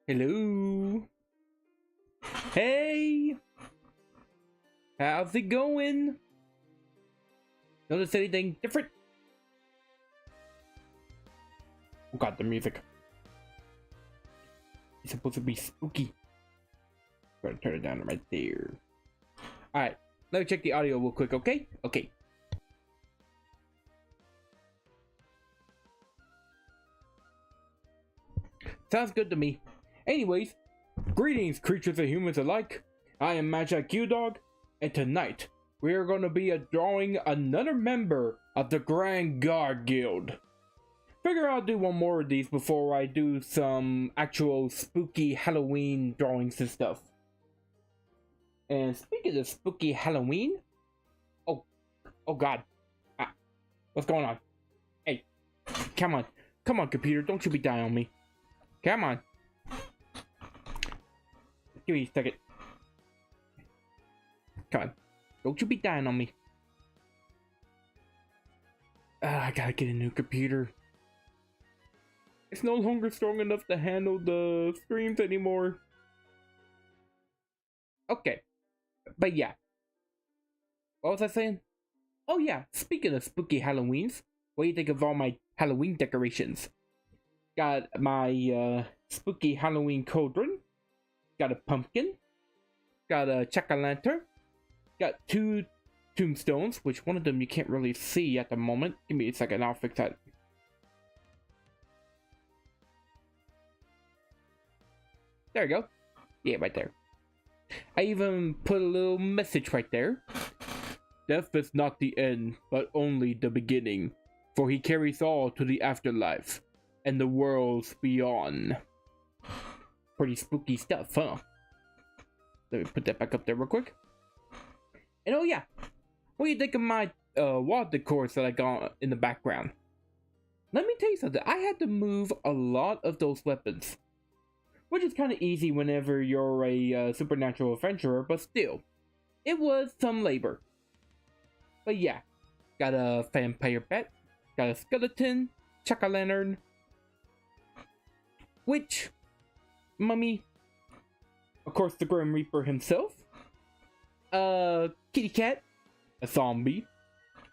Hello. Hey. How's it going? Notice anything different? Oh god, the music. It's supposed to be spooky. Gotta turn it down right there. Alright, let me check the audio real quick, okay? Okay. Sounds good to me. Anyways, greetings creatures and humans alike. I am MagiQDog, and tonight we are going to be drawing another member of the Grand Guard Guild. Figure I'll do one more of these before I do some actual spooky Halloween drawings and stuff. And speaking of spooky Halloween, oh god, what's going on? Hey, come on, computer, don't you be dying on me. Come on. Give me a second. Come on. Don't you be dying on me. I gotta get a new computer. It's no longer strong enough to handle the streams anymore. Okay. But yeah. What was I saying? Oh yeah, speaking of spooky Halloweens, what do you think of all my Halloween decorations? Got my spooky Halloween cauldron. Got a pumpkin. Got a jack-o'-lantern. Got 2 tombstones, which one of them you can't really see at the moment. Give me a second, I'll fix that. There you go. Yeah, right there. I even put a little message right there. Death is not the end, but only the beginning. For he carries all to the afterlife and the worlds beyond. Pretty spooky stuff, huh? Let me put that back up there real quick. And oh yeah, what do you think of my wall decors that I got in the background? Let me tell you something, I had to move a lot of those weapons. Which is kind of easy whenever you're a supernatural adventurer, but still, it was some labor. But yeah, got a vampire bat, got a skeleton, jack-o'-lantern, witch, mummy, of course the Grim Reaper himself, a kitty cat, a zombie,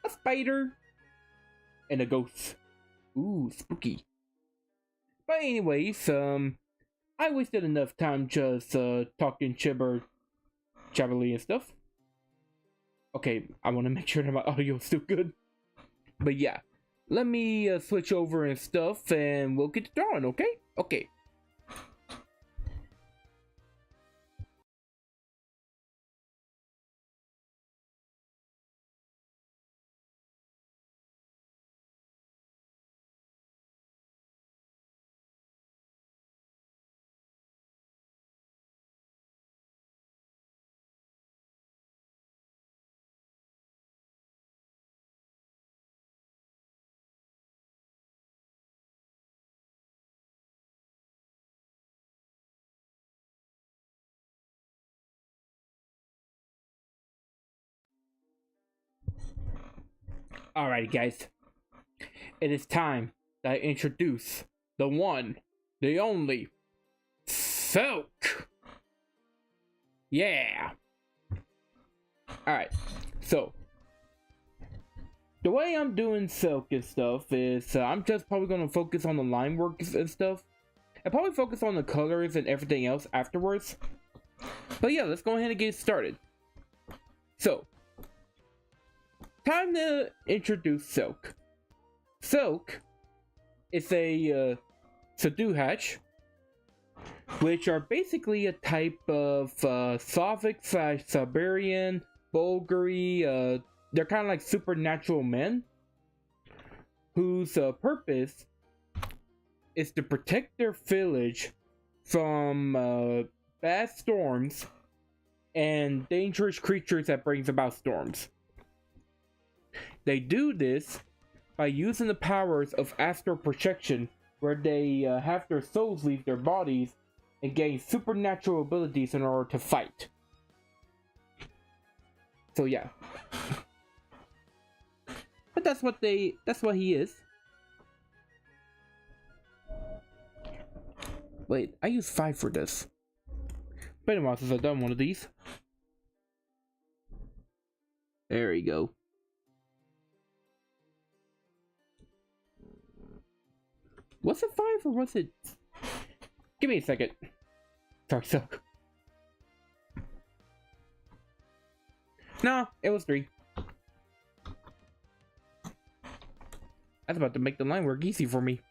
a spider, and a ghost. Ooh, spooky. But anyways, I wasted enough time just talking jabbly and stuff. Okay, I want to make sure that my audio is still good. But yeah, let me switch over and stuff and we'll get to drawing, okay? Okay. Alright guys, it is time that I introduce the one, the only, Xelk! Yeah! Alright, so, the way I'm doing Xelk and stuff is I'm just probably going to focus on the line work and stuff. And probably focus on the colors and everything else afterwards. But yeah, let's go ahead and get started. So, time to introduce Xelk. Xelk is a Zduhac, which are basically a type of Slavic/Siberian, Bulgari. They're kind of like supernatural men whose purpose is to protect their village from bad storms and dangerous creatures that brings about storms. They do this by using the powers of astral projection, where they have their souls leave their bodies and gain supernatural abilities in order to fight. So yeah. But that's what he is. Wait, I used 5 for this. Been a while since I've done one of these. There you go. Was it 5 or was it... Give me a second. Sorry, so... No, it was 3. I was about to make the line work easy for me.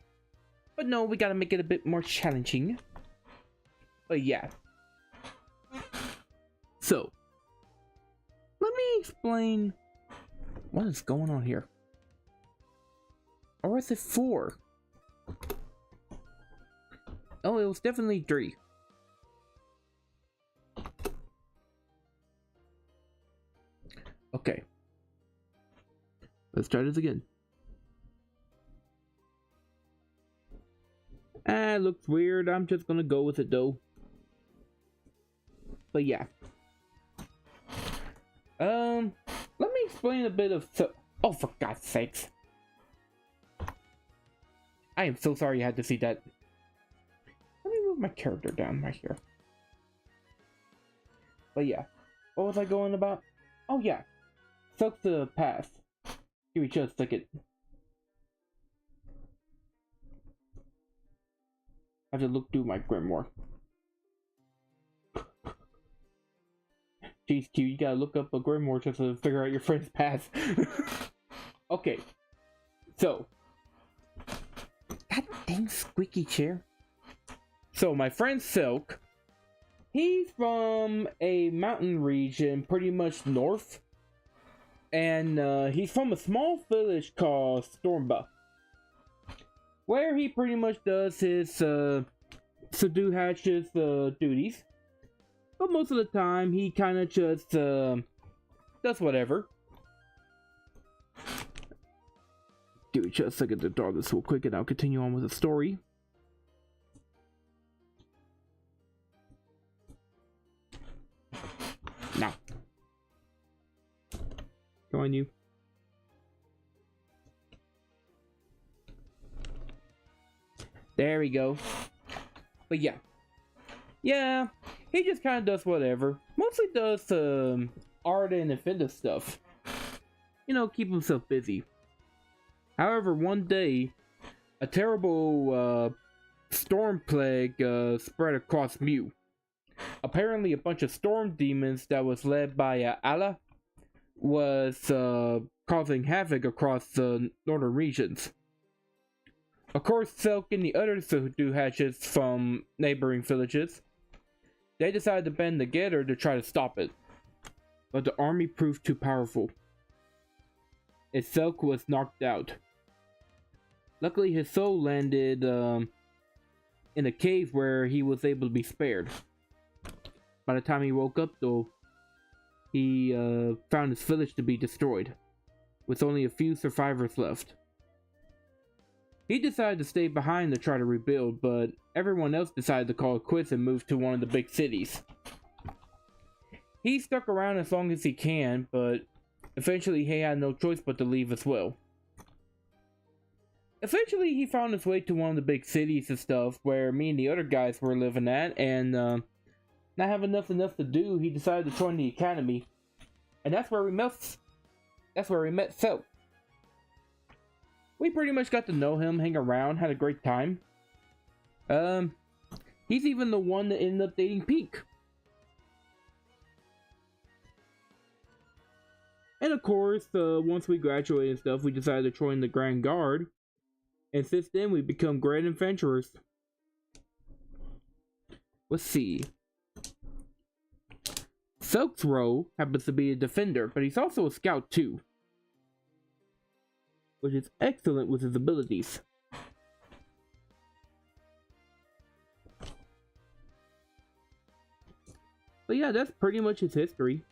But no, we gotta make it a bit more challenging. But yeah. So, let me explain what is going on here. Or is it 4? Oh, it was definitely 3. Okay. Let's try this again. It looks weird. I'm just gonna go with it though. But yeah. Let me explain a bit of oh, for God's sakes. I am so sorry you had to see that. Let me move my character down right here. But yeah. What was I going about? Oh yeah. Xelk the past. Give me just a second. I have to look through my grimoire. Jeez, Q, you gotta look up a grimoire just to figure out your friend's past. Okay. So. God dang squeaky chair. So, my friend Xelk, he's from a mountain region pretty much north. And he's from a small village called Stormba, where he pretty much does his Zduhac's duties. But most of the time, he kind of just does whatever. Give me just a second to draw this real quick and I'll continue on with the story. Now. Join you. There we go. But yeah. Yeah, he just kind of does whatever. Mostly does art and inventive stuff. You know, keep himself busy. However, one day, a terrible storm plague spread across Mew. Apparently, a bunch of storm demons that was led by Allah was causing havoc across the northern regions. Of course, Xelk and the other Zduhacs from neighboring villages, they decided to band together to try to stop it. But the army proved too powerful, and Xelk was knocked out. Luckily, his soul landed in a cave where he was able to be spared. By the time he woke up, though, he found his village to be destroyed, with only a few survivors left. He decided to stay behind to try to rebuild, but everyone else decided to call it quits and move to one of the big cities. He stuck around as long as he can, but eventually he had no choice but to leave as well. Eventually he found his way to one of the big cities and stuff where me and the other guys were living at, and not having enough to do, he decided to join the academy. And that's where we met Xelk. We pretty much got to know him, hang around, had a great time. He's even the one that ended up dating Pink. And of course, once we graduated and stuff, we decided to join the Grand Guard. And since then, we've become Grand Adventurers. Let's see. Xelk's role happens to be a defender, but he's also a scout too, which is excellent with his abilities. But yeah, that's pretty much his history.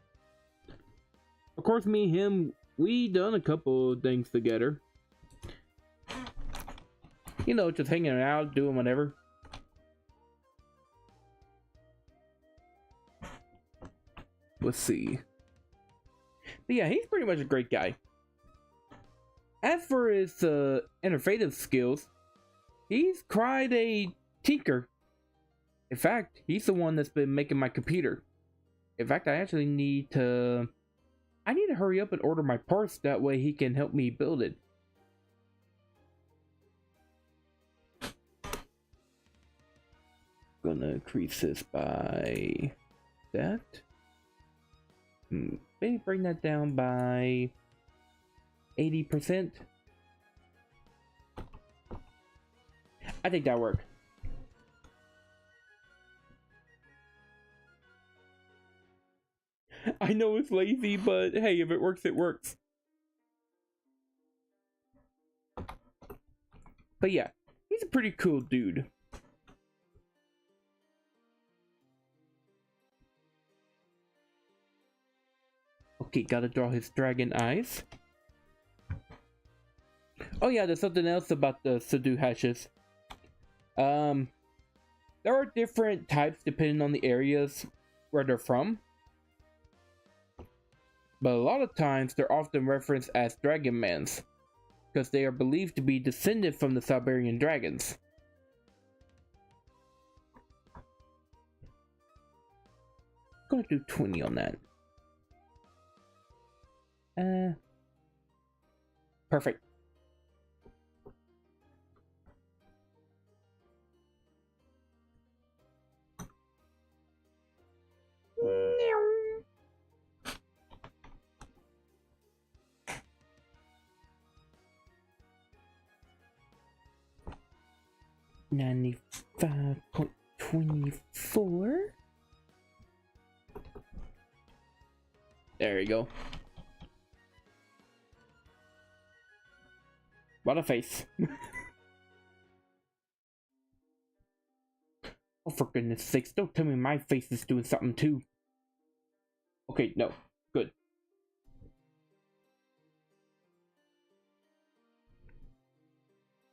Of course, me and him, we done a couple of things together. You know, just hanging out, doing whatever. Let's see. But yeah, he's pretty much a great guy. As for his innovative skills, he's quite a tinker. In fact, he's the one that's been making my computer. In fact, I actually need to... I need to hurry up and order my parts, that way he can help me build it. Gonna increase this by that. Maybe bring that down by 80%. I think that'll work. I know it's lazy, but hey, if it works, it works. But yeah, he's a pretty cool dude. Okay, gotta draw his dragon eyes. Oh yeah, there's something else about the Zduhacs. There are different types depending on the areas where they're from. But a lot of times they're often referenced as Dragonmans, because they are believed to be descended from the Siberian dragons. I'm gonna do 20 on that. Perfect. $95.24. There you go. What a face. Oh, for goodness sakes, don't tell me my face is doing something too. Okay, no. Good.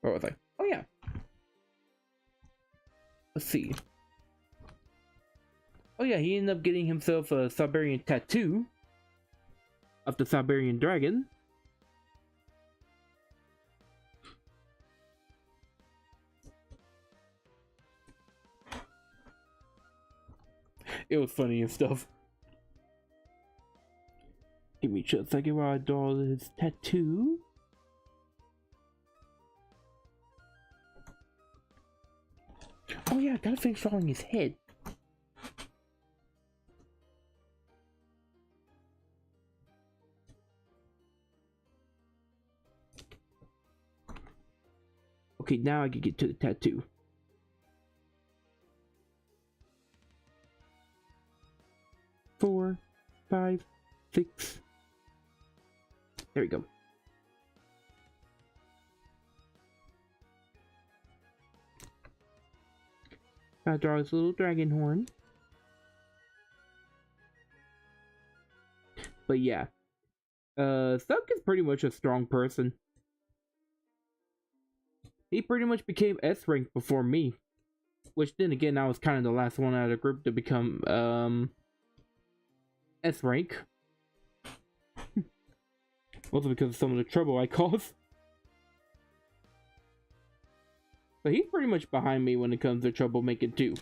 Where was I? Oh, yeah. Let's see. Oh, yeah, he ended up getting himself a Siberian tattoo of the Siberian dragon. It was funny and stuff. Give me just a second while I draw his tattoo. Oh yeah, I gotta finish drawing his head. Okay, now I can get to the tattoo. Four, 5, 6. There we go. I'll draw this little dragon horn. But yeah. Xelk is pretty much a strong person. He pretty much became S rank before me. Which then again, I was kind of the last one out of the group to become S rank. Also because of some of the trouble I caused. But he's pretty much behind me when it comes to troublemaking too.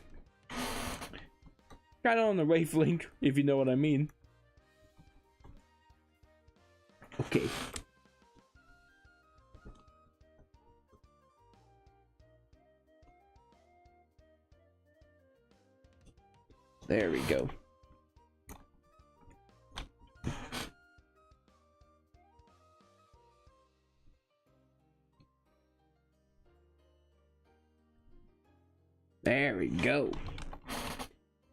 Kind of on the wavelength, if you know what I mean. Okay. There we go. There we go.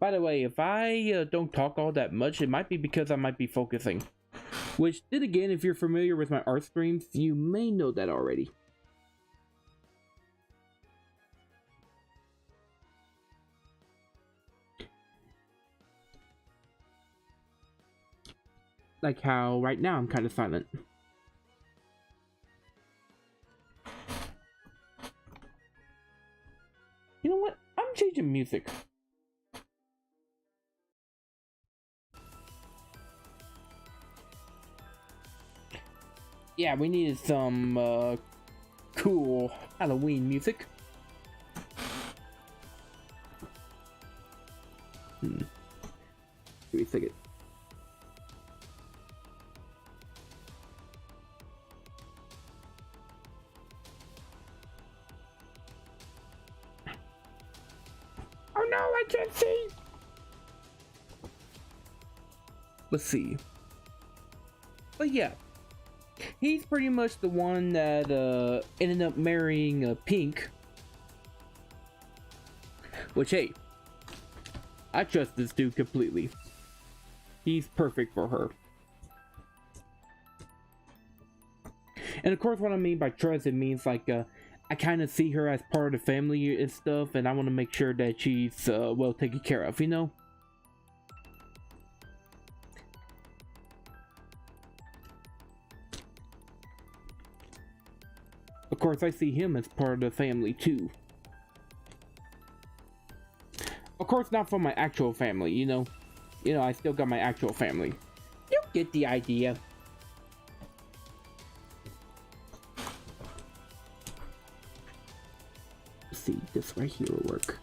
By the way, if I don't talk all that much, it might be because I might be focusing. Which, then again, if you're familiar with my art streams, you may know that already. Like how right now I'm kind of silent. You know what? I'm changing music. Yeah, we needed some cool Halloween music. Give me a second. Oh no, I can't see! Let's see. But yeah, he's pretty much the one that ended up marrying Pink. Which, hey, I trust this dude completely. He's perfect for her. And of course, what I mean by trust, it means like I kind of see her as part of the family and stuff, and I want to make sure that she's well taken care of, you know? Of course, I see him as part of the family too. Of course, not from my actual family, you know? You know, I still got my actual family. You get the idea. Let's see, this right here will work.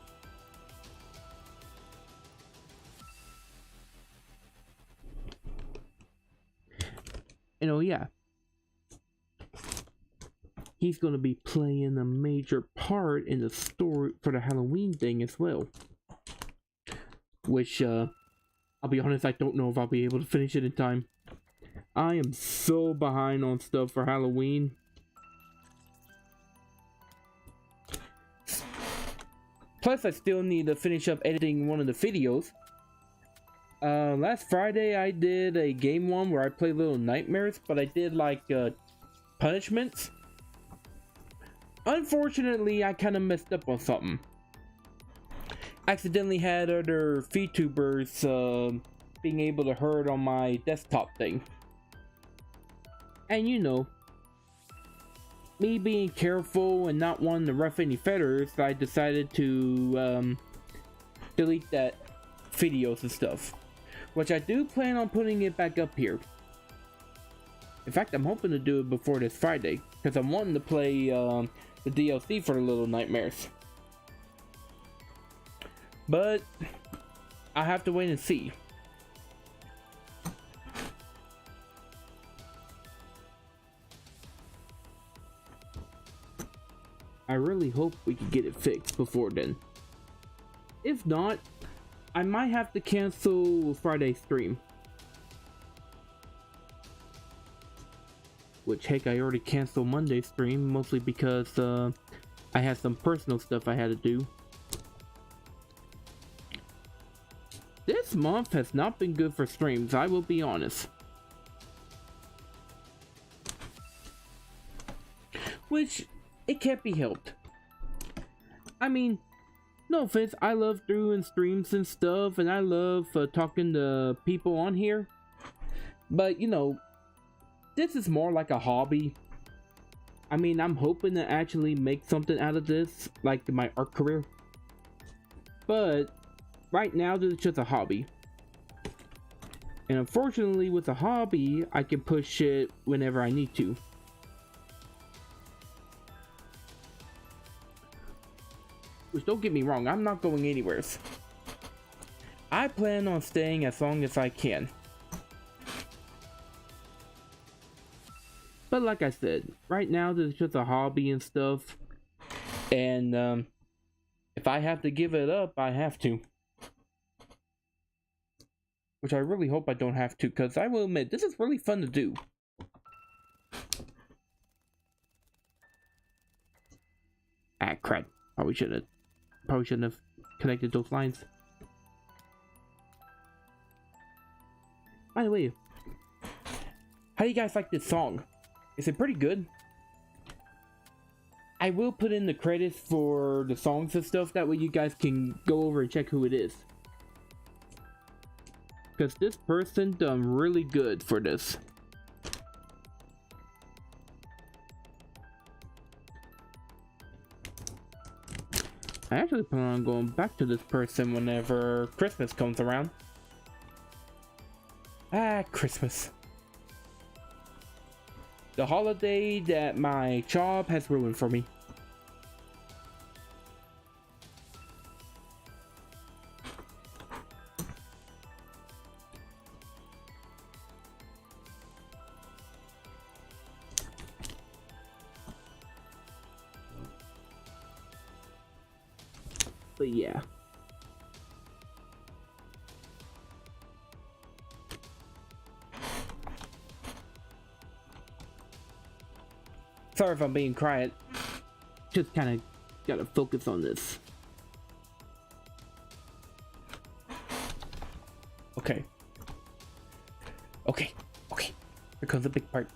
And oh yeah, he's gonna be playing a major part in the story for the Halloween thing as well. Which, I'll be honest, I don't know if I'll be able to finish it in time. I am so behind on stuff for Halloween. Plus, I still need to finish up editing one of the videos. Last Friday, I did a game one where I played Little Nightmares, but I did, like, punishments. Unfortunately, I kind of messed up on something. Accidentally had other VTubers being able to hurt on my desktop thing. And you know, me being careful and not wanting to ruffle any feathers, I decided to delete that videos and stuff. Which I do plan on putting it back up here. In fact, I'm hoping to do it before this Friday, because I'm wanting to play the DLC for the Little Nightmares. But I have to wait and see. I really hope we can get it fixed before then. If not, I might have to cancel Friday's stream. Which, heck, I already canceled Monday's stream, mostly because I had some personal stuff I had to do. This month has not been good for streams, I will be honest. Which, it can't be helped. I mean, no offense, I love doing streams and stuff, and I love talking to people on here. But, you know, this is more like a hobby. I mean, I'm hoping to actually make something out of this, like my art career. But right now, this is just a hobby. And unfortunately, with a hobby, I can push it whenever I need to. Which, don't get me wrong, I'm not going anywhere. I plan on staying as long as I can. But like I said, right now, this is just a hobby and stuff. And if I have to give it up, I have to. Which I really hope I don't have to, because I will admit, this is really fun to do. Ah, crap. Probably shouldn't have connected those lines. By the way, how do you guys like this song? Is it pretty good? I will put in the credits for the songs and stuff, that way you guys can go over and check who it is. Because this person done really good for this. I actually plan on going back to this person whenever Christmas comes around. Ah, Christmas. The holiday that my job has ruined for me. But yeah. Sorry if I'm being quiet. Just kind of gotta focus on this. Okay. Okay. Okay. Here comes the big part.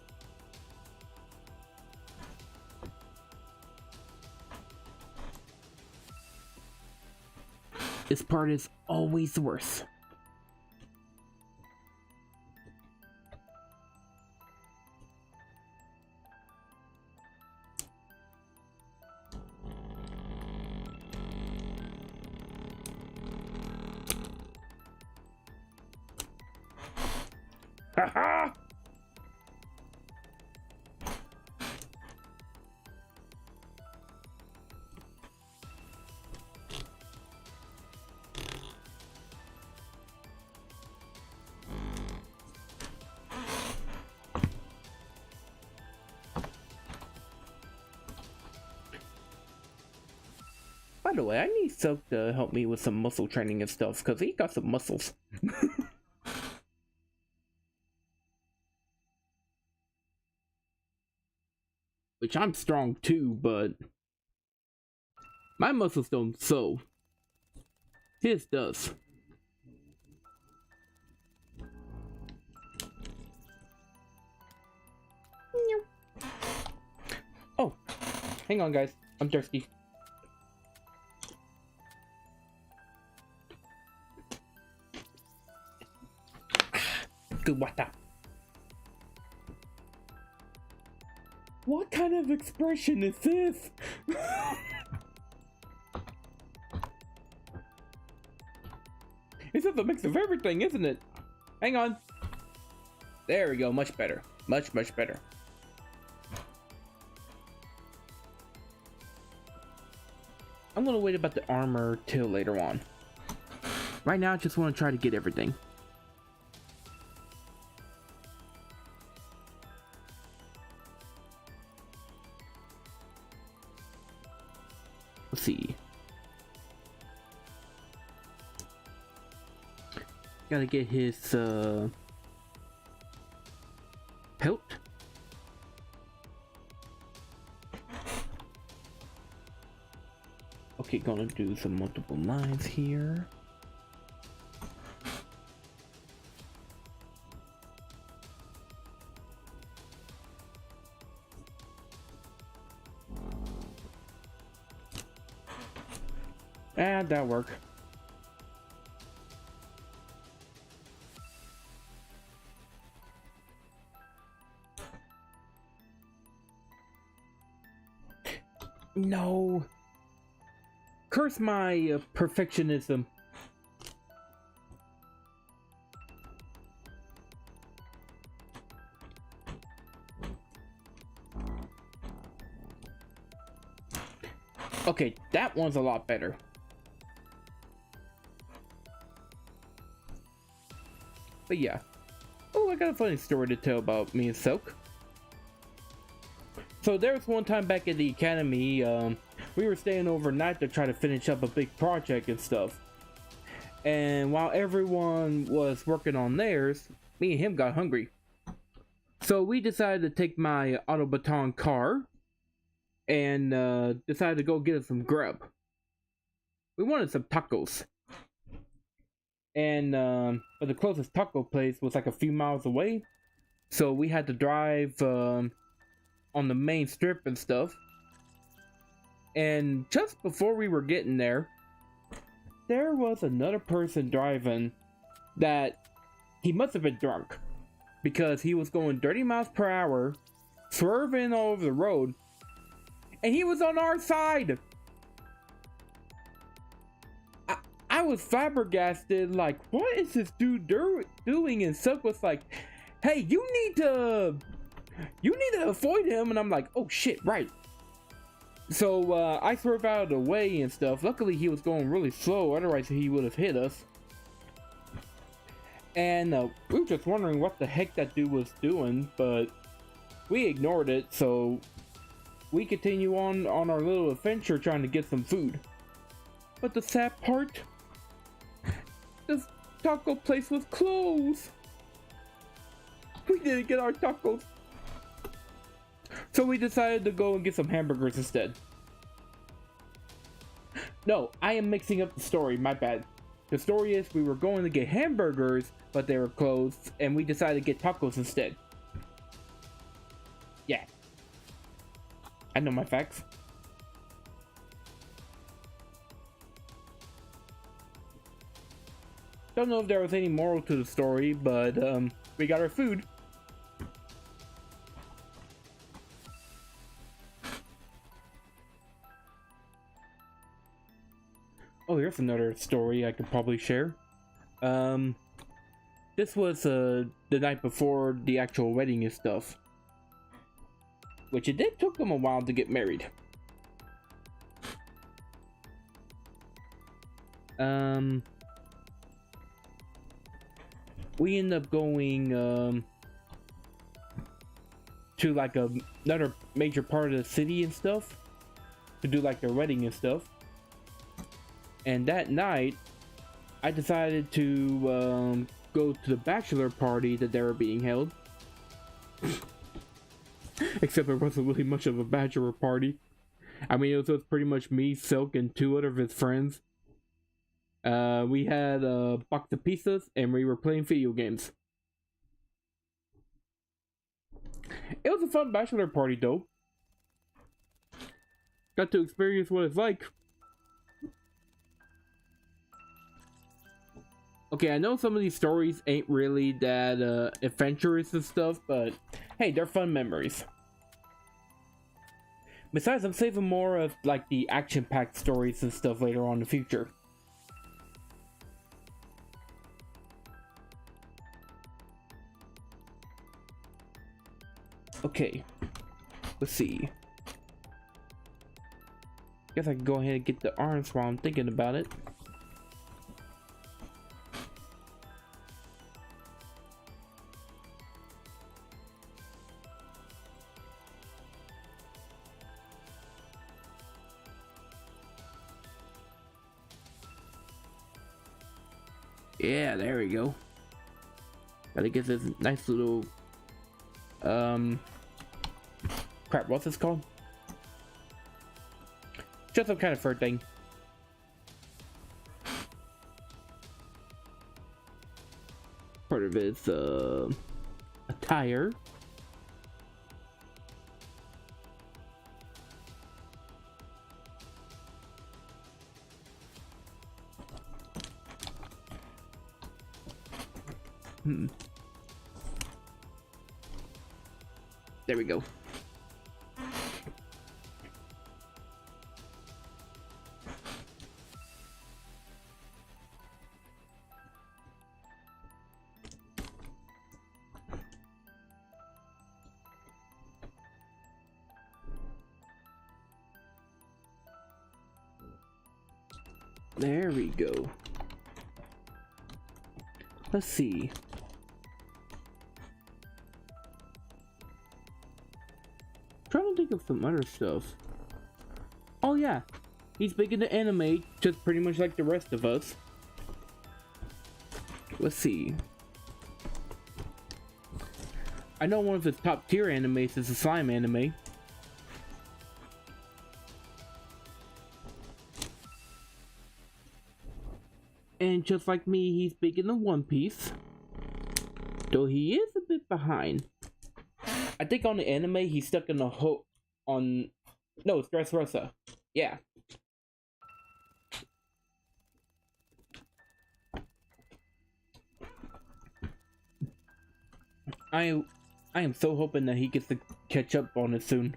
This part is always the worst. Haha! By the way, I need Xelk to help me with some muscle training and stuff, because he got some muscles. Which I'm strong too, but my muscles don't, so his does. Oh, hang on guys, I'm thirsty. Good water. What kind of expression is this? It's just a mix of everything, isn't it? Hang on. There we go, much better. Much, much better. I'm gonna wait about the armor till later on. Right now, I just want to try to get everything. Let's see. Gotta get his pelt. Okay, gonna do some multiple lines here. And that'll work. No. Curse my perfectionism. Okay, that one's a lot better. But yeah. Oh, I got a funny story to tell about me and Xelk. So there was one time back at the academy, we were staying overnight to try to finish up a big project and stuff. And while everyone was working on theirs, me and him got hungry. So we decided to take my autobaton car and decided to go get us some grub. We wanted some tacos. And but the closest taco place was like a few miles away. So we had to drive on the main strip and stuff. And just before we were getting there, there was another person driving that he must have been drunk, because he was going 30 miles per hour, swerving all over the road, and he was on our side. I was flabbergasted, like, what is this dude doing? And Xelk was like, hey, you need to avoid him. And I'm like, oh shit, right. So I swerved out of the way and stuff. Luckily he was going really slow, otherwise he would have hit us. And we were just wondering what the heck that dude was doing, but we ignored it, so we continue on our little adventure trying to get some food. But the sad part, this taco place was closed. We didn't get our tacos. So we decided to go and get some hamburgers instead. No, I am mixing up the story, my bad. The story is we were going to get hamburgers, but they were closed, and we decided to get tacos instead. Yeah. I know my facts. Don't know if there was any moral to the story, but we got our food. Oh, here's another story I could probably share. This was the night before the actual wedding and stuff. Which it did took them a while to get married. We ended up going to like another major part of the city and stuff to do like their wedding and stuff. And that night, I decided to go to the bachelor party that they were being held. Except there wasn't really much of a bachelor party. I mean, it was pretty much me, Xelk, and two other of his friends. We had a box of pizzas, and we were playing video games. It was a fun bachelor party, though. Got to experience what it's like. Okay, I know some of these stories ain't really that adventurous and stuff, but hey, they're fun memories. Besides, I'm saving more of like the action-packed stories and stuff later on in the future. Okay, let's see. Guess I can go ahead and get the arms while I'm thinking about it. Yeah, there we go. Gotta get this nice little crap, what's this called? Just some kind of fur thing. Part of it's attire. There we go. There we go. Let's see. Trying to think of some other stuff. Oh yeah, he's big into anime, just pretty much like the rest of us. Let's see. I know one of his top tier animes is a slime anime. And just like me, he's big into One Piece. Though he is a bit behind. I think on the anime, he's stuck in the hole on... No, it's Dressrosa. Yeah. I am so hoping that he gets to catch up on it soon.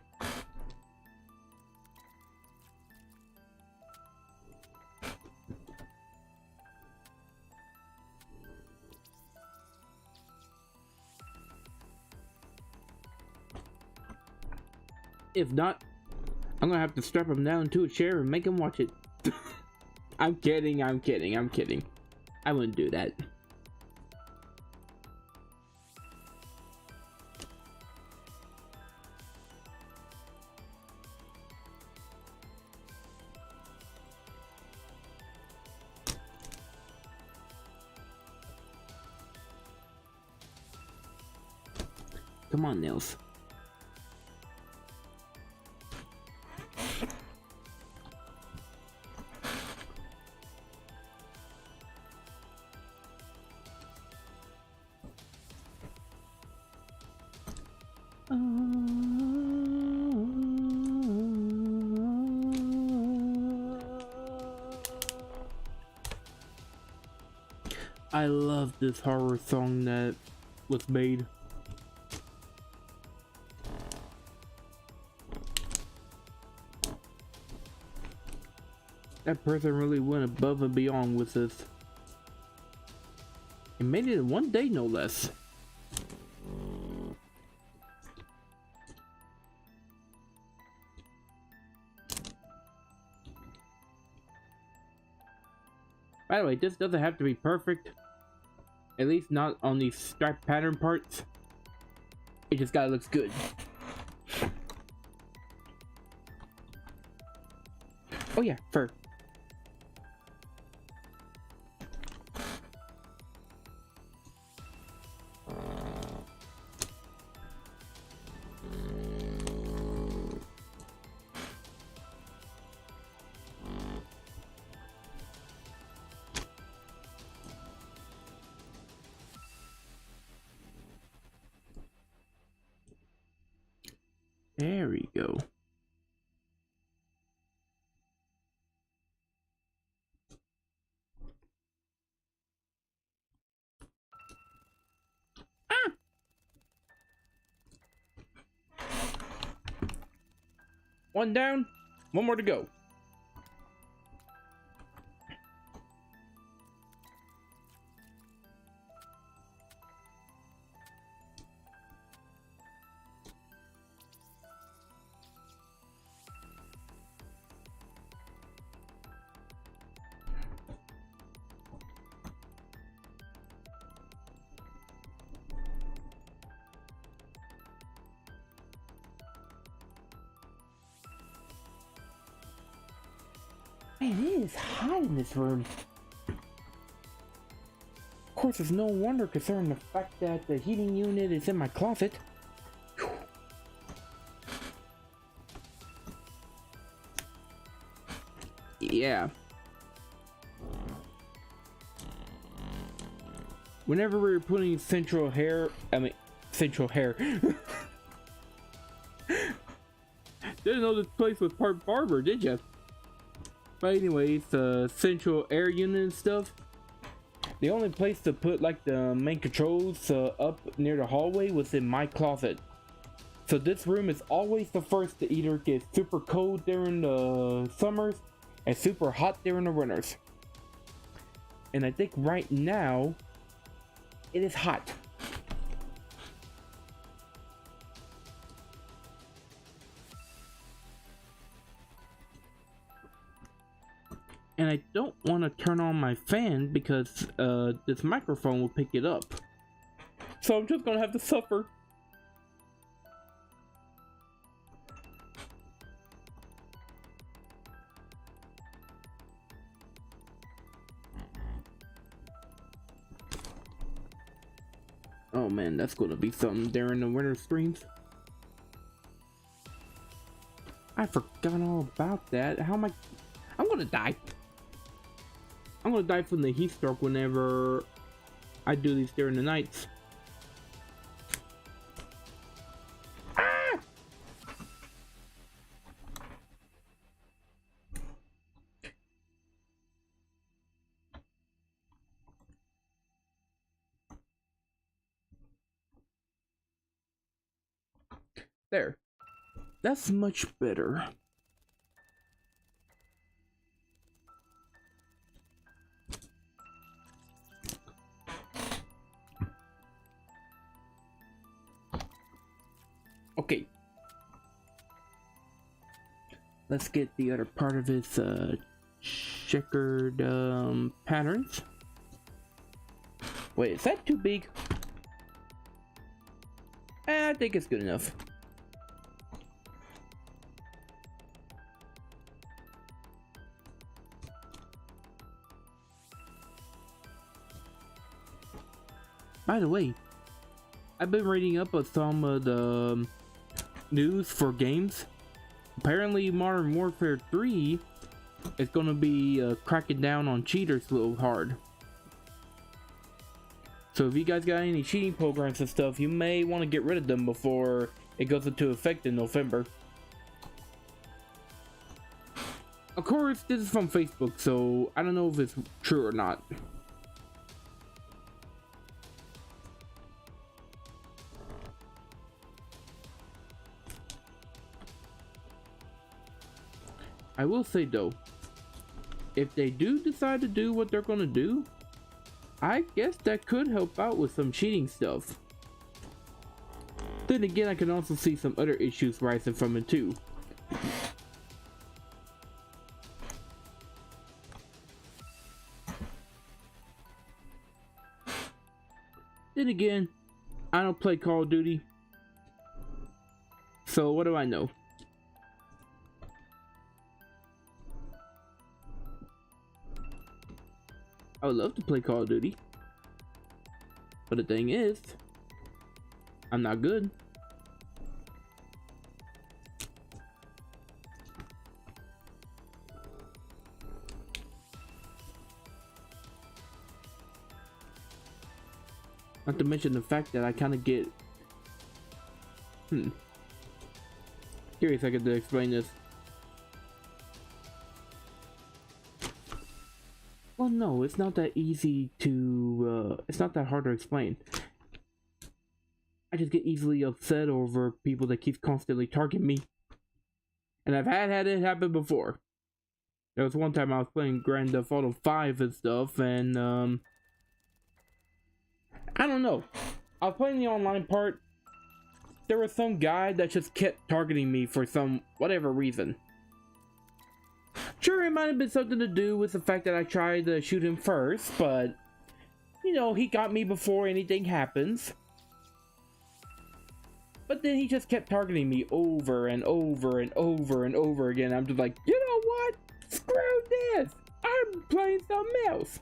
If not, I'm gonna have to strap him down to a chair and make him watch it. I'm kidding, I'm kidding, I'm kidding. I wouldn't do that. Come on, nails. I love this horror song that was made. That person really went above and beyond with this. And made it in one day, no less. By the way, this doesn't have to be perfect. At least not on these stripe pattern parts. It just gotta look good. Oh yeah, fur. There we go. Ah! One down, one more to go. Man, it is hot in this room. Of course, it's no wonder considering the fact that the heating unit is in my closet. Whew. Yeah. Whenever we were putting central hair, didn't know this place was part barber, did ya? But anyways, the central air unit and stuff, the only place to put like the main controls up near the hallway was in my closet. So this room is always the first to either get super cold during the summers and super hot during the winters. And I think right now it is hot. And I don't want to turn on my fan because this microphone will pick it up. So I'm just gonna have to suffer. Oh man, that's gonna be something during the winter streams. I forgot all about that. How am I'm gonna die. I'm gonna die from the heat stroke whenever I do these during the nights. Ah! There. That's much better. Okay. Let's get the other part of his checkered patterns. Wait, is that too big? I think it's good enough. By the way, I've been reading up on some of the news for games. Apparently Modern Warfare 3 is going to be cracking down on cheaters a little hard. So if you guys got any cheating programs and stuff, you may want to get rid of them before it goes into effect in November. Of course, this is from Facebook, so I don't know if it's true or not. I will say though, if they do decide to do what they're going to do, I guess that could help out with some cheating stuff. Then again, I can also see some other issues rising from it too. Then again, I don't play Call of Duty, so what do I know? I would love to play Call of Duty, but the thing is, I'm not good. Not to mention the fact that I kind of get curious I could explain this. Well, no, it's not that easy to, it's not that hard to explain. I just get easily upset over people that keep constantly targeting me. And I've had it happen before. There was one time I was playing Grand Theft Auto 5 and stuff, and, I don't know. I was playing the online part. There was some guy that just kept targeting me for some, whatever reason. Sure, it might have been something to do with the fact that I tried to shoot him first, but, you know, he got me before anything happens. But then he just kept targeting me over and over and over and over again. I'm just like, you know what? Screw this! I'm playing something else!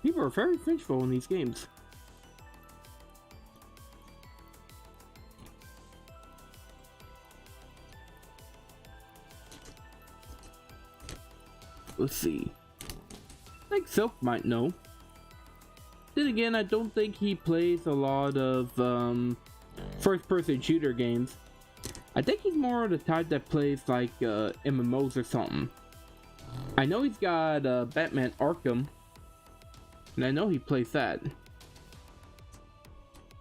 People are very vengeful in these games. Let's see. I think Xelk might know. Then again, I don't think he plays a lot of first-person shooter games. I think he's more of the type that plays like MMOs or something. I know he's got Batman Arkham, and I know he plays that.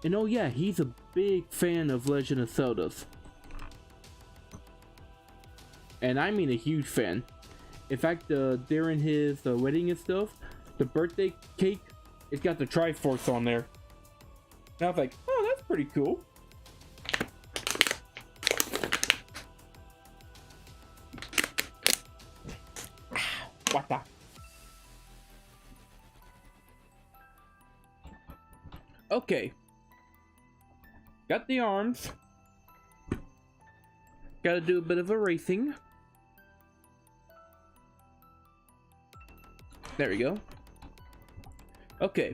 And oh yeah, he's a big fan of Legend of Zelda's. And I mean a huge fan. In fact, during his wedding and stuff, the birthday cake, it's got the Triforce on there. And I was like, oh, that's pretty cool. What the? Okay. Got the arms. Gotta do a bit of erasing. There we go. Okay.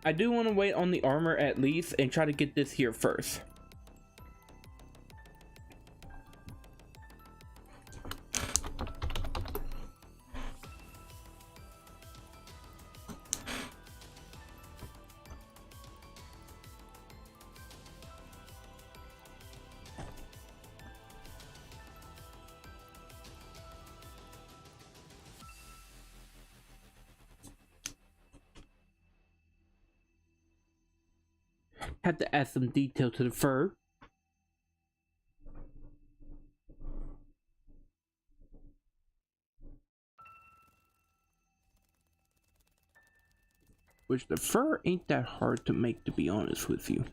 I do want to wait on the armor at least and try to get this here first. Have to add some detail to the fur. Which the fur ain't that hard to make, to be honest with you.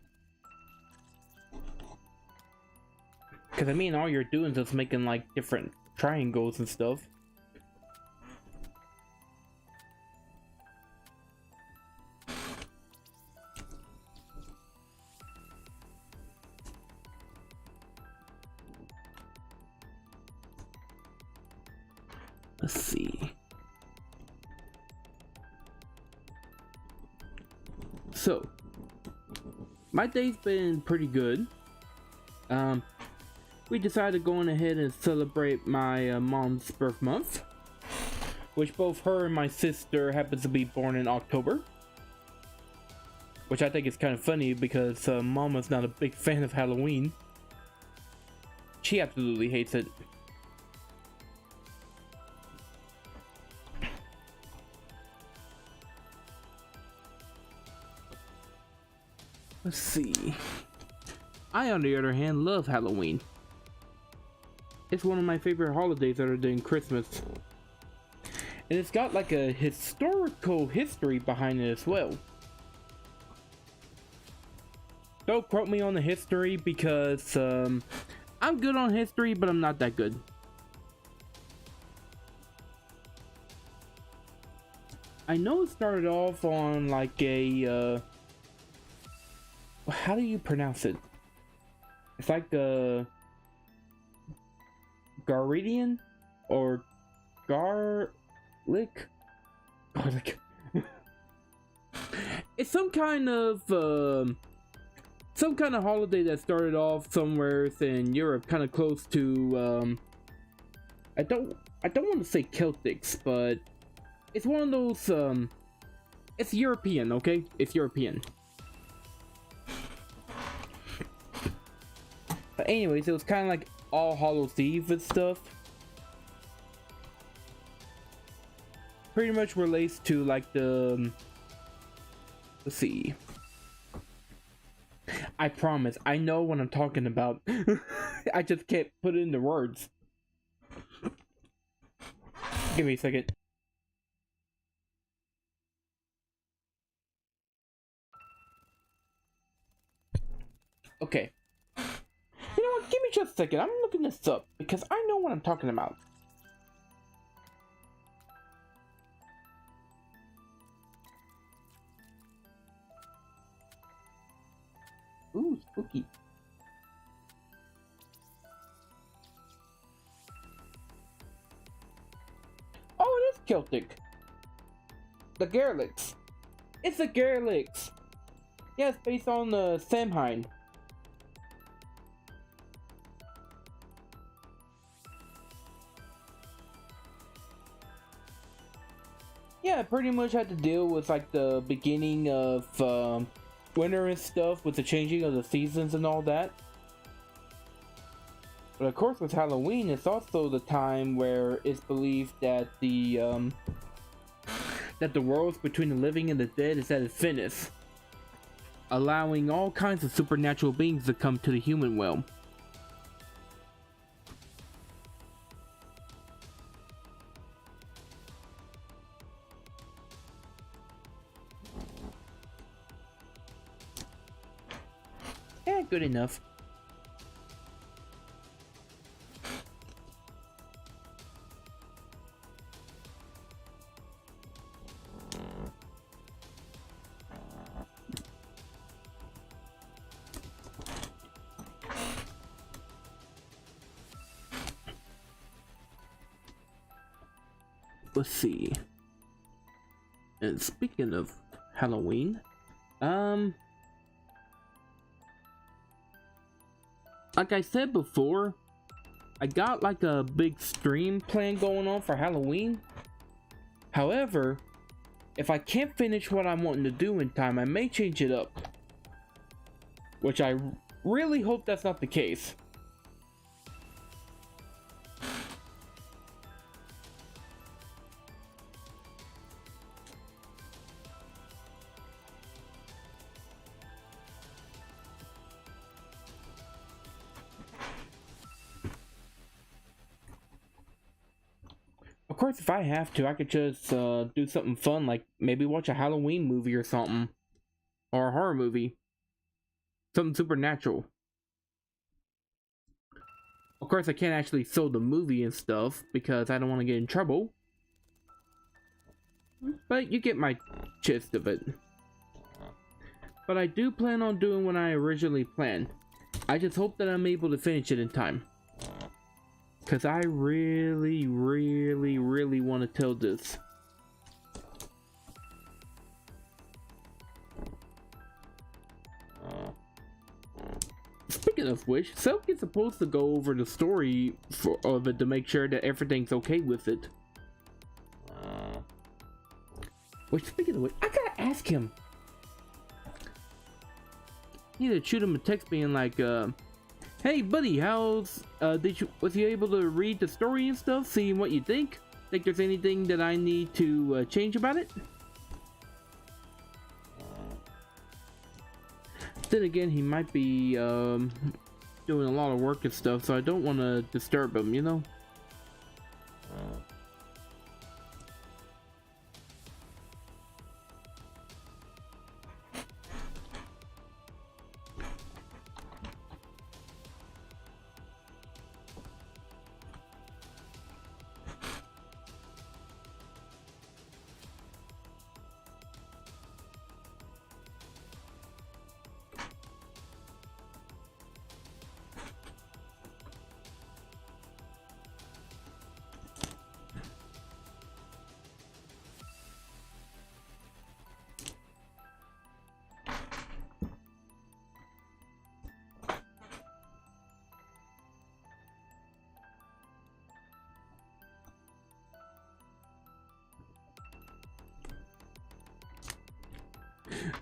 Because I mean, all you're doing is just making like different triangles and stuff. Let's see. So, my day's been pretty good. We decided going ahead and celebrate my mom's birth month, which both her and my sister happens to be born in October. Which I think is kind of funny because Mama's not a big fan of Halloween. She absolutely hates it. Let's see. I, on the other hand, love Halloween. It's one of my favorite holidays other than Christmas. And it's got like a historical history behind it as well. Don't quote me on the history because I'm good on history, but I'm not that good. I know it started off on like a how do you pronounce it? It's like a Garlic or Garlic. It's some kind of holiday that started off somewhere in Europe, kind of close to I don't want to say Celtics, but it's one of those it's European, okay? It's European. But anyways, it was kind of like All Hallows Eve and stuff. Pretty much relates to like the let's see. I promise, I know what I'm talking about. I just can't put it into words. Give me a second. Okay. You know what? Give me just a second. I'm looking this up because I know what I'm talking about. Ooh, spooky. Oh, it is Celtic. The Gaelics. It's the Gaelics. Yeah, it's based on the Samhain. Yeah, pretty much had to deal with like the beginning of winter and stuff with the changing of the seasons and all that. But of course with Halloween, it's also the time where it's believed that the world between the living and the dead is at its thinnest, allowing all kinds of supernatural beings to come to the human realm. Yeah, good enough. Let's see. And speaking of Halloween, like I said before, I got like a big stream plan going on for Halloween. However, if I can't finish what I'm wanting to do in time, I may change it up. Which I really hope that's not the case. Of course, if I have to, I could just do something fun, like maybe watch a Halloween movie or something. Or a horror movie. Something supernatural. Of course, I can't actually show the movie and stuff, because I don't want to get in trouble. But you get my gist of it. But I do plan on doing what I originally planned. I just hope that I'm able to finish it in time. Because I really want to tell this. Speaking of which, Xelk is supposed to go over the story of it to make sure that everything's okay with it. Which, speaking of which, I gotta ask him. Either shoot him a text being like, hey buddy, was you able to read the story and stuff, see what you think? Think there's anything that I need to change about it? Then again, he might be doing a lot of work and stuff, so I don't want to disturb him, you know?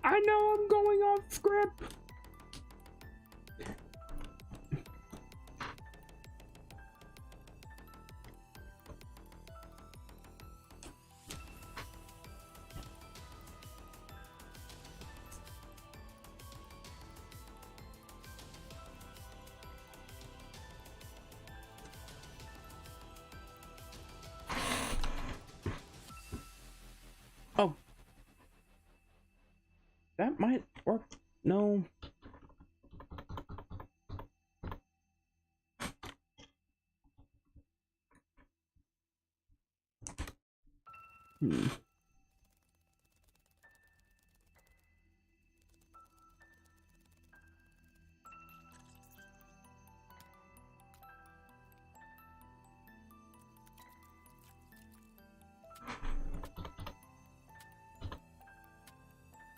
I know I'm going off script. Oh. That might work. No. Hmm.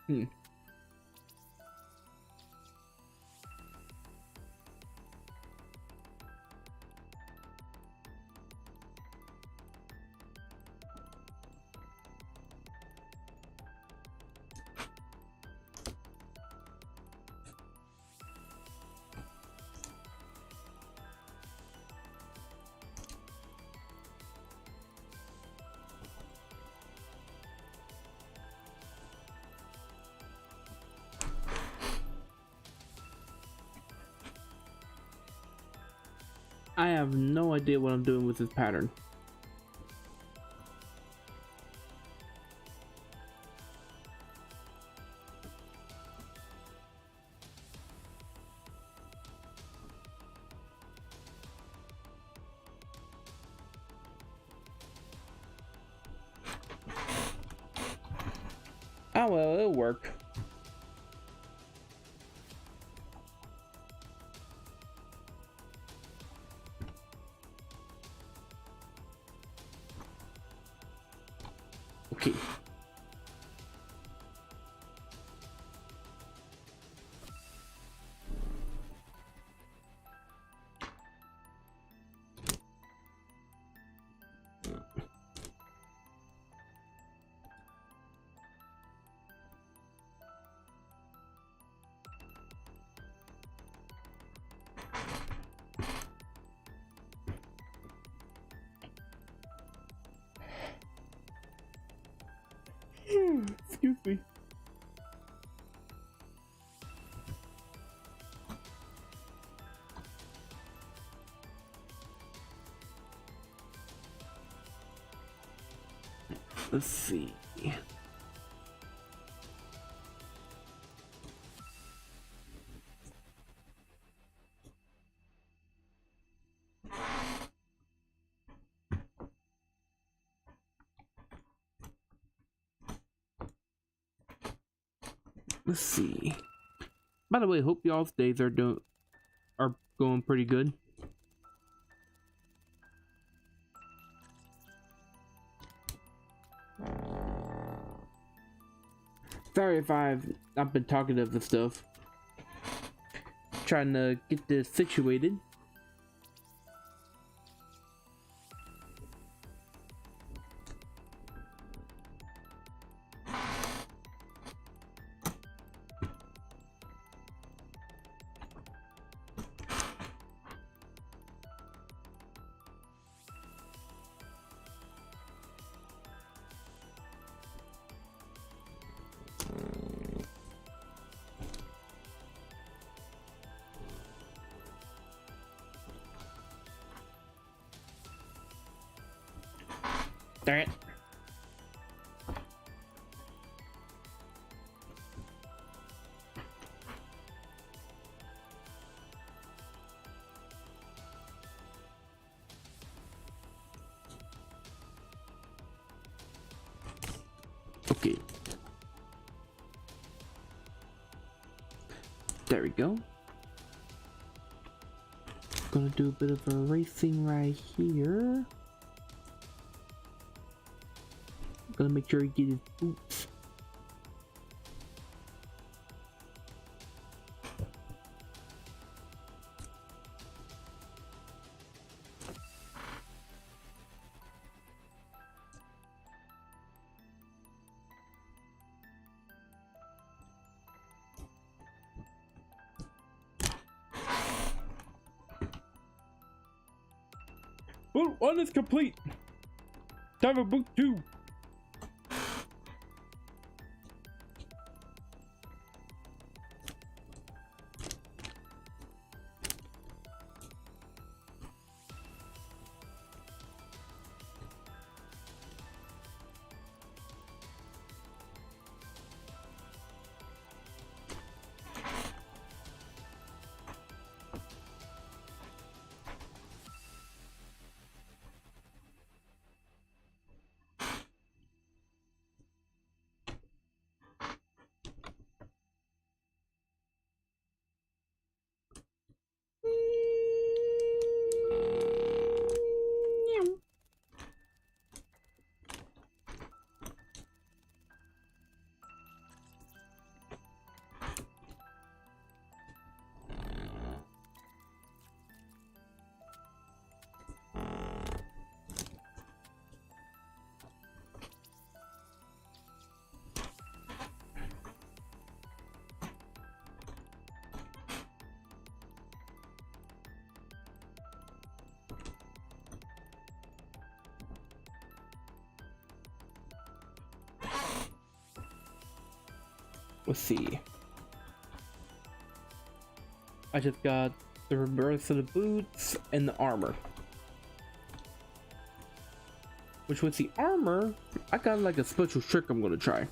Hmm. I have no idea what I'm doing with this pattern. Oh well, it'll work. Okay. Excuse me. Let's see. Let's see. By the way, hope y'all's days are going pretty good. Sorry if I've not been talkative and stuff. trying to get this situated. Darn it. Okay. There we go. Gonna do a bit of erasing right here. Gonna make sure he gets his boots. Boot 1 is complete. Time for boot 2. Let's see. I just got the reverse of the boots and the armor. Which with the armor, I got like a special trick I'm gonna try.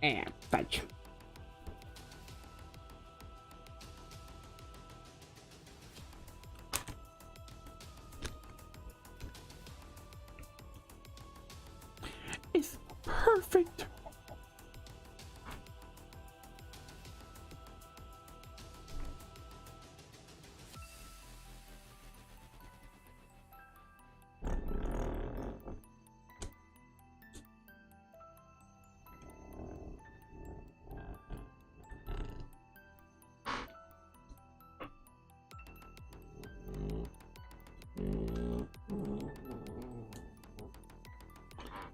And fudge. It's perfect.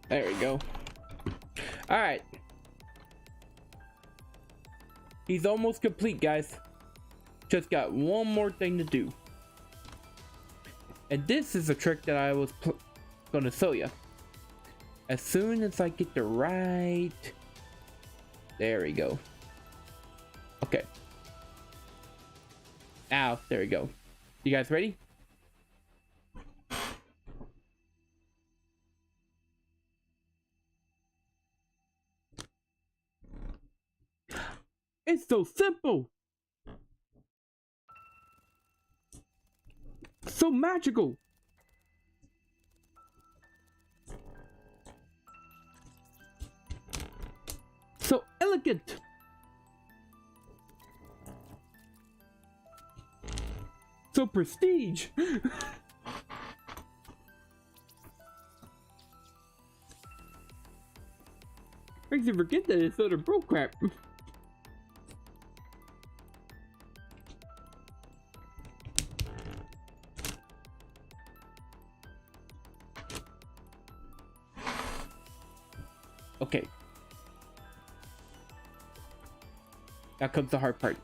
There we go. All right. He's almost complete, guys. Just got one more thing to do. And this is a trick that I was gonna show you. As soon as I get the right... There we go. Okay. Ow, there we go. You guys ready? It's so simple. So magical. So elegant. So prestige. Makes you forget that it's sort of bro crap. Okay. Now comes the hard part.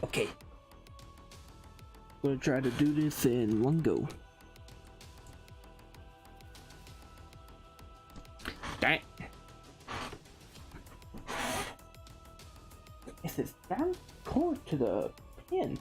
Okay. Gonna try to do this in one go. Dang. Is this damn cord to the pin?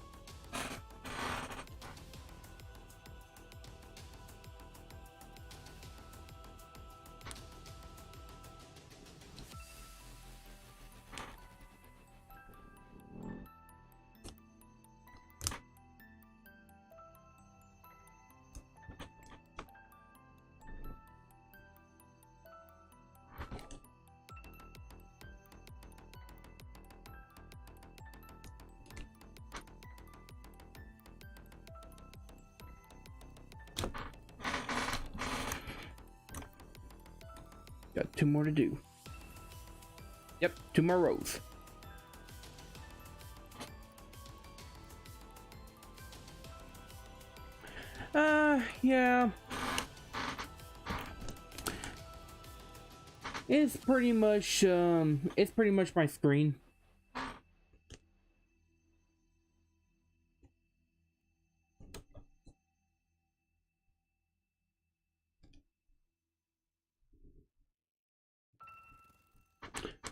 Got 2 more to do. Yep, 2 more rows. Yeah. It's pretty much my screen.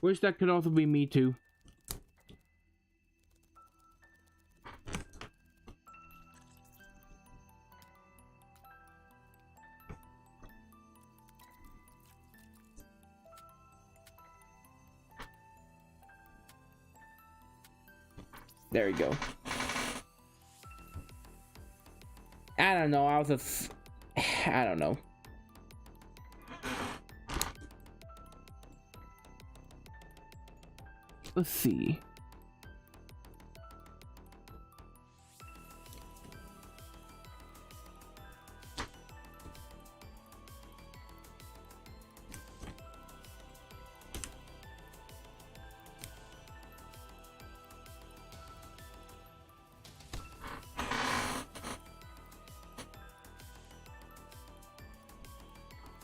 Wish that could also be me too. There we go. I don't know. I don't know. Let's see.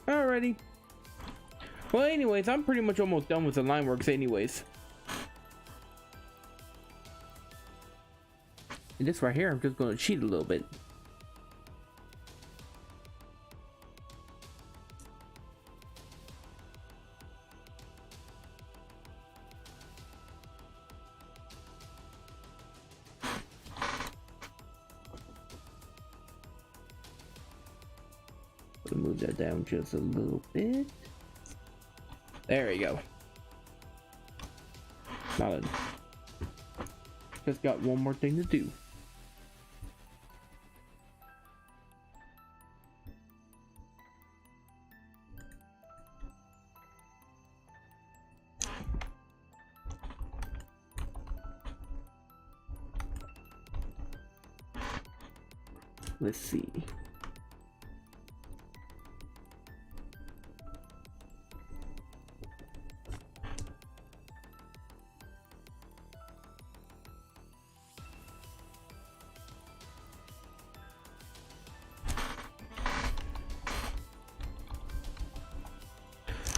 Alrighty. Well, anyways, I'm pretty much almost done with the line works anyways. And this right here, I'm just going to cheat a little bit. Move that down just a little bit. There we go. Solid. Just got one more thing to do. Let's see.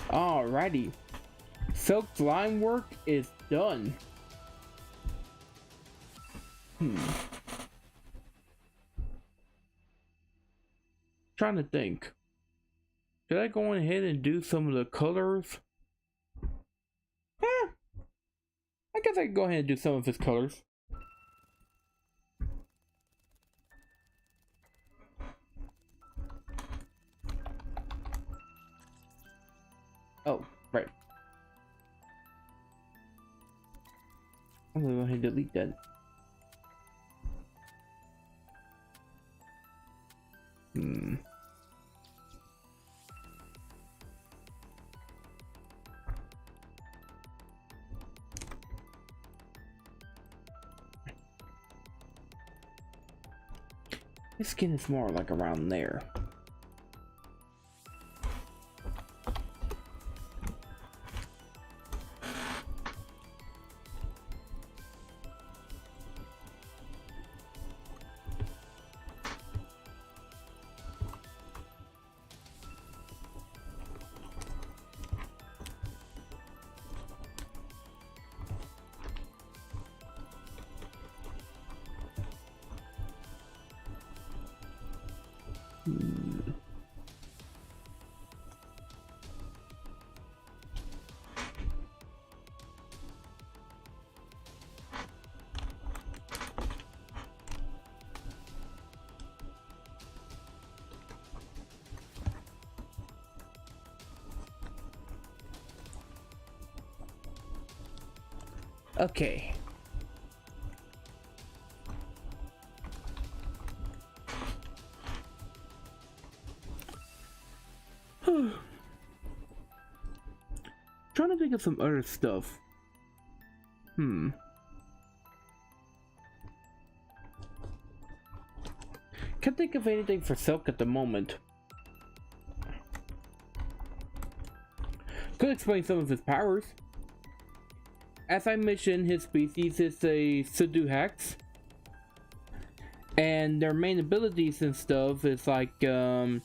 Alrighty, Xelk's line work is done. Trying to think. Should I go ahead and do some of the colors? I guess I can go ahead and do some of his colors. I'm gonna go ahead and delete that. His skin is more like around there. Okay. Trying to think of some other stuff. Can't think of anything for Xelk at the moment. Could explain some of his powers. As I mentioned, his species is a Zduhacs, and their main abilities and stuff is like doing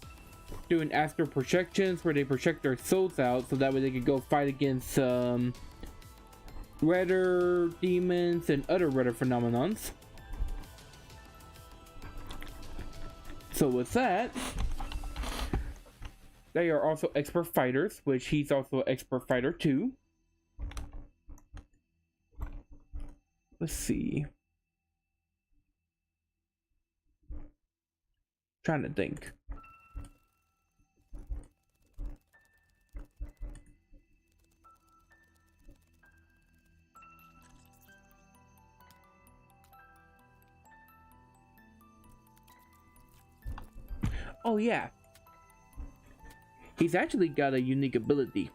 astral projections, where they project their souls out so that way they can go fight against redder demons and other redder phenomenons. So with that, they are also expert fighters, which he's also an expert fighter too. Let's see. Trying to think. Oh yeah. He's actually got a unique ability.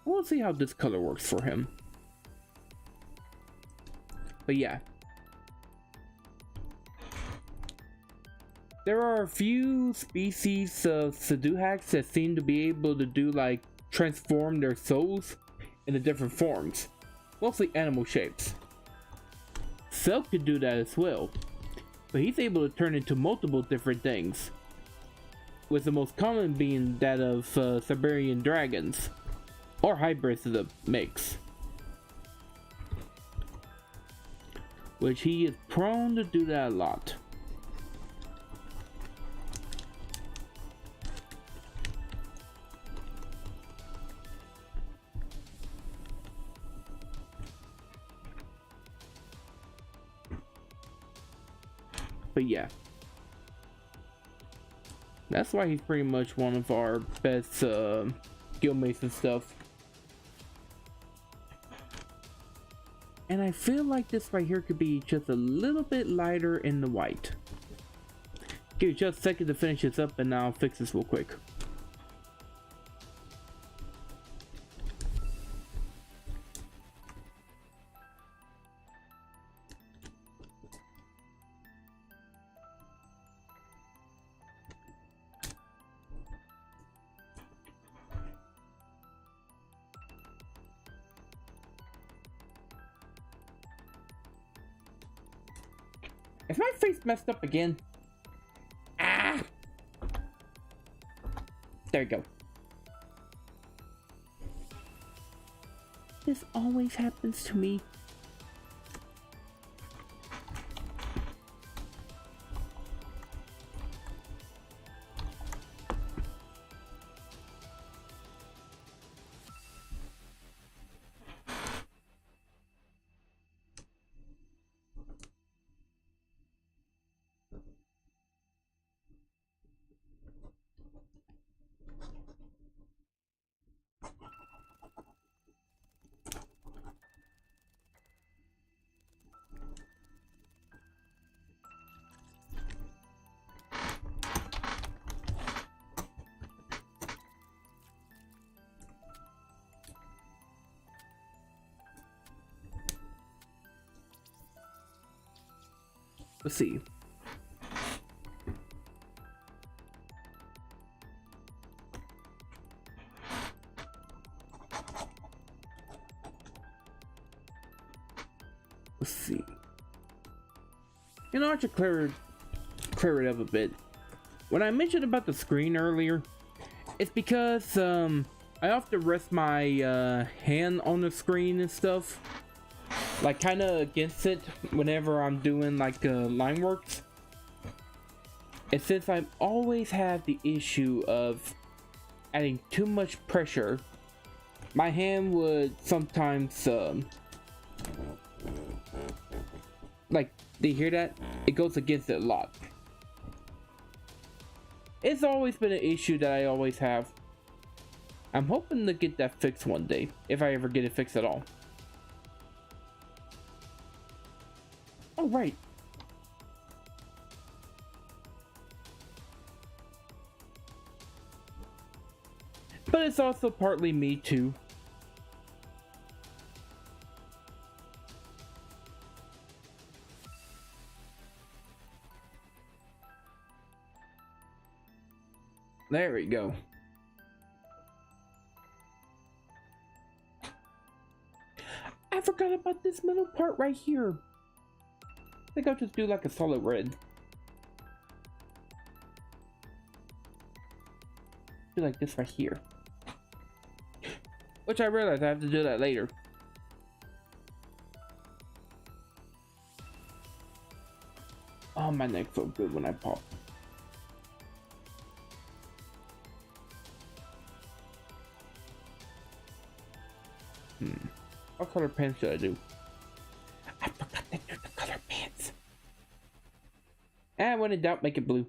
We'll see how this color works for him. But yeah. There are a few species of Zduhacs that seem to be able to do like transform their souls into different forms. Mostly animal shapes. Xelk could do that as well. But he's able to turn into multiple different things. With the most common being that of Siberian dragons. Or hybrids of the mix. Which he is prone to do that a lot. But yeah. That's why he's pretty much one of our best guildmates and stuff. And I feel like this right here could be just a little bit lighter in the white. Give me just a second to finish this up and I'll fix this real quick. Is my face messed up again? Ah! There you go. This always happens to me. Let's see. Let's see. You know, I should clear it up a bit. When I mentioned about the screen earlier, it's because I often rest my hand on the screen and stuff, like kind of against it whenever I'm doing like line works. And since I always have the issue of adding too much pressure, my hand would sometimes like, do you hear that? It goes against it a lot. It's always been an issue that I always have. I'm hoping to get that fixed one day, if I ever get it fixed at all. Oh, right. But it's also partly me too. There we go. I forgot about this middle part right here. I think I'll just do like a solid red. Do like this right here. Which I realize I have to do that later. Oh, my neck felt good when I popped. What color pants should I do? I forgot to do the color pants. And when in doubt, make it blue.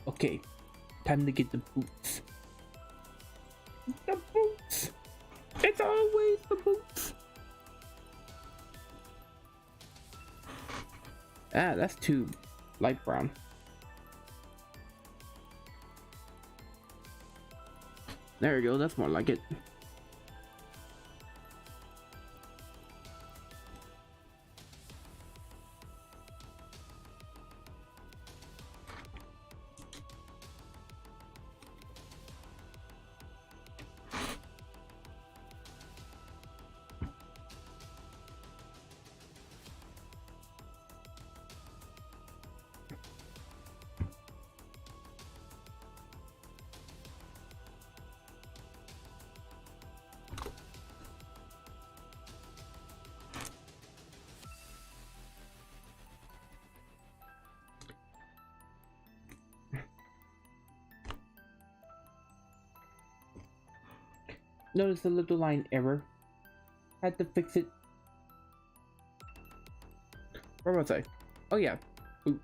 Okay, time to get the boots. The boots! It's always the boots! Ah, that's too light brown. There we go, that's more like it. Notice a little line error. Had to fix it. Where was I? Oh yeah, boot.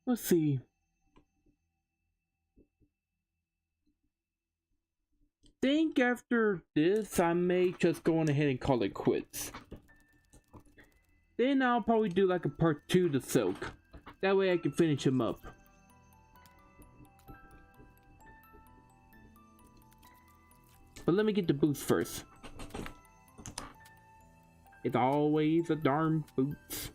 Let's see. Think after this, I may just go on ahead and call it quits. Then I'll probably do like a part 2 to Xelk. That way I can finish him up. but let me get the boots first. It's always a darn boots.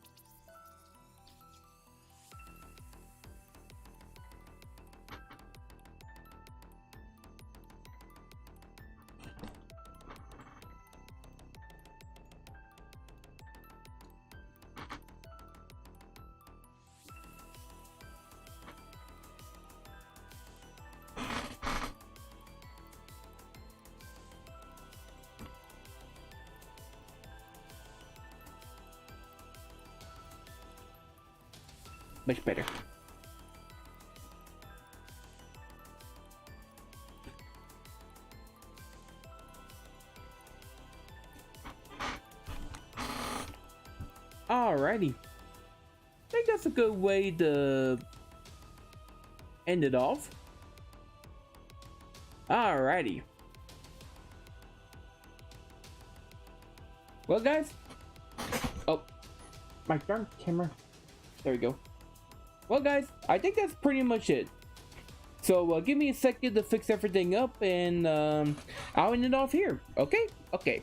Much better. Alrighty. I think that's a good way to end it off. Alrighty. Well, guys. Oh, my darn camera. There we go. Well, guys, I think that's pretty much it. So give me a second to fix everything up, and I'll end it off here. Okay? Okay.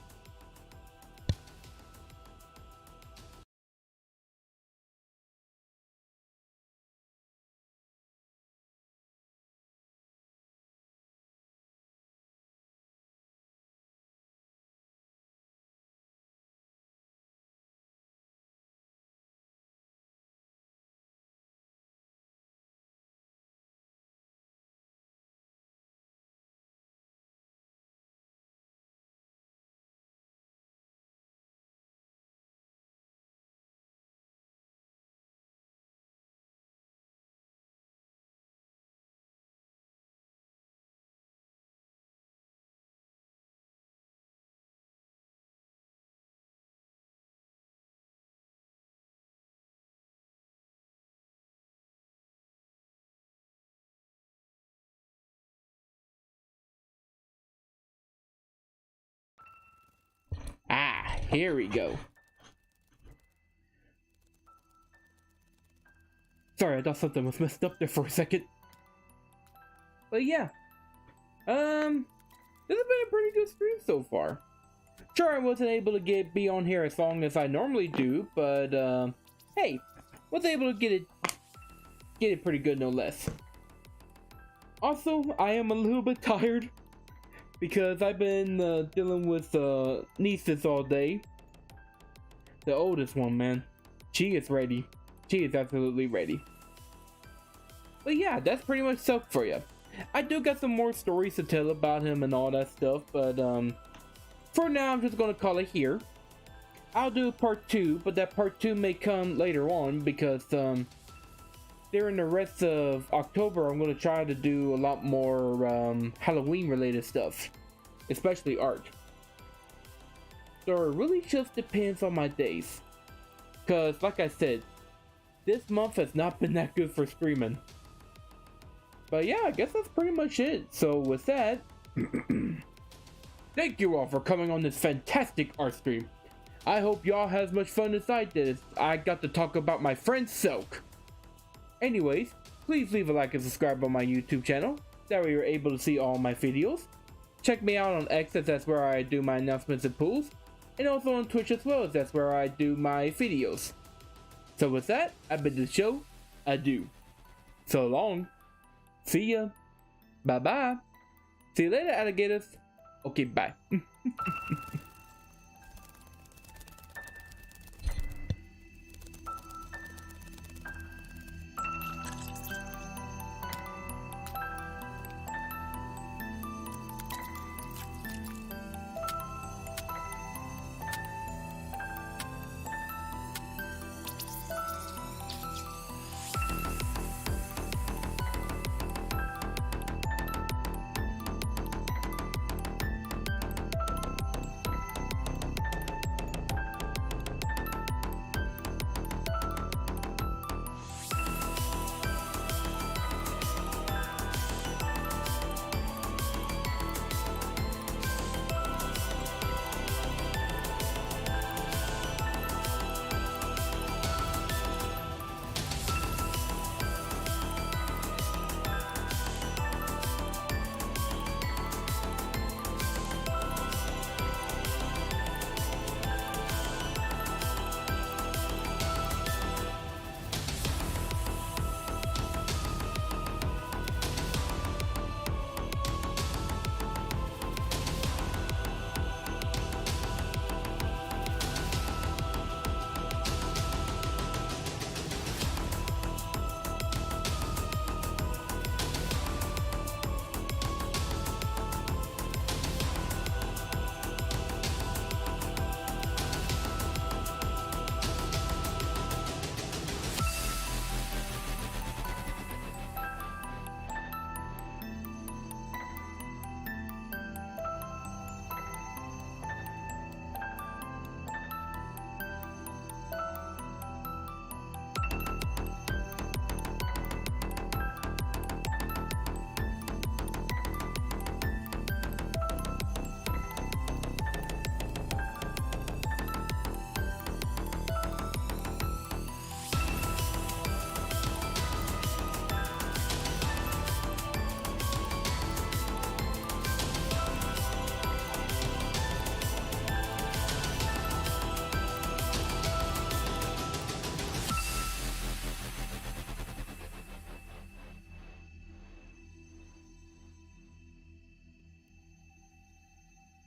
Ah, here we go. Sorry, I thought something was messed up there for a second. But yeah. This has been a pretty good stream so far. Sure, I wasn't able to be on here as long as I normally do, but hey, was able to get it pretty good, no less. Also, I am a little bit tired because I've been dealing with nieces all day. The oldest one, man, she is ready. She is absolutely ready. But yeah, that's pretty much Xelk for you. I do got some more stories to tell about him and all that stuff, but for now I'm just gonna call it here. I'll do part 2, but that part 2 may come later on because during the rest of October I'm gonna try to do a lot more Halloween related stuff, especially art. So it really just depends on my days, because like I said, this month has not been that good for streaming. But yeah, I guess that's pretty much it. So with that, thank you all for coming on this fantastic art stream. I hope y'all had as much fun as I did. I got to talk about my friend Xelk. Anyways, please leave a like and subscribe on my YouTube channel. That way you're able to see all my videos. Check me out on X, as that's where I do my announcements and pulls. And also on Twitch as well, as that's where I do my videos. So with that, I bid the show adieu. So long. See ya. Bye bye. See you later, alligators. Okay, bye.